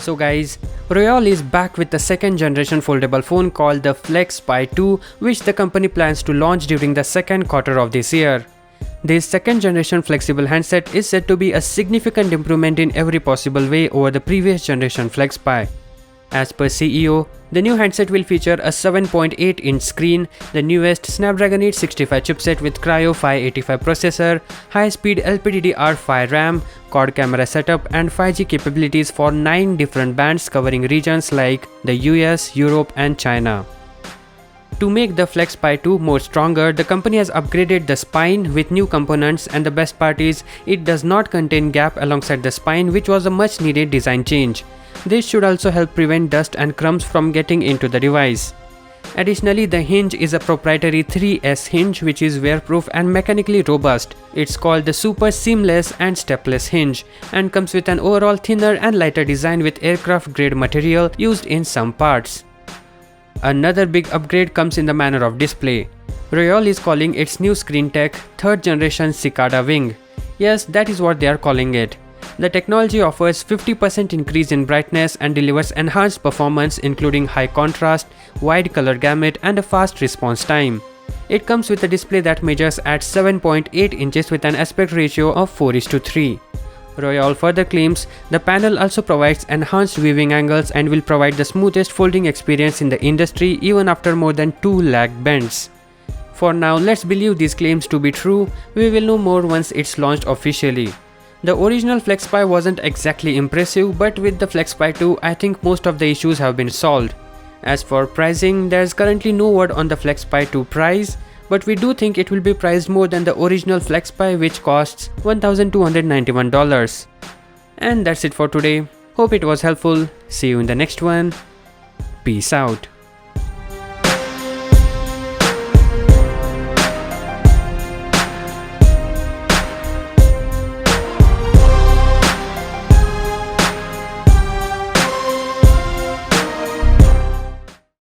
So guys, Royole is back with the second generation foldable phone called the Flexpai 2, which the company plans to launch during the second quarter of this year. This second generation flexible handset is said to be a significant improvement in every possible way over the previous generation Flexpai. As per CEO, the new handset will feature a 7.8-inch screen, the newest Snapdragon 865 chipset with Cryo 585 processor, high-speed LPDDR5 RAM, quad camera setup and 5G capabilities for 9 different bands covering regions like the US, Europe and China. To make the Flexpai 2 more stronger, the company has upgraded the spine with new components, and the best part is it does not contain gap alongside the spine, which was a much needed design change. This should also help prevent dust and crumbs from getting into the device. Additionally, the hinge is a proprietary 3S hinge which is wearproof and mechanically robust. It's called the Super Seamless and Stepless hinge and comes with an overall thinner and lighter design with aircraft grade material used in some parts. Another big upgrade comes in the manner of display. Royole is calling its new screen tech 3rd generation Cicada Wing. Yes, that is what they are calling it. The technology offers 50% increase in brightness and delivers enhanced performance including high contrast, wide color gamut and a fast response time. It comes with a display that measures at 7.8 inches with an aspect ratio of 4:3. Royole further claims the panel also provides enhanced viewing angles and will provide the smoothest folding experience in the industry even after more than 2 lakh bends. For now, let's believe these claims to be true. We will know more once it's launched officially. The original Flexpai wasn't exactly impressive, but with the Flexpai 2, I think most of the issues have been solved. As for pricing, there's currently no word on the Flexpai 2 price, but we do think it will be priced more than the original Flexpai, which costs $1,291. And that's it for today. Hope it was helpful. See you in the next one. Peace out.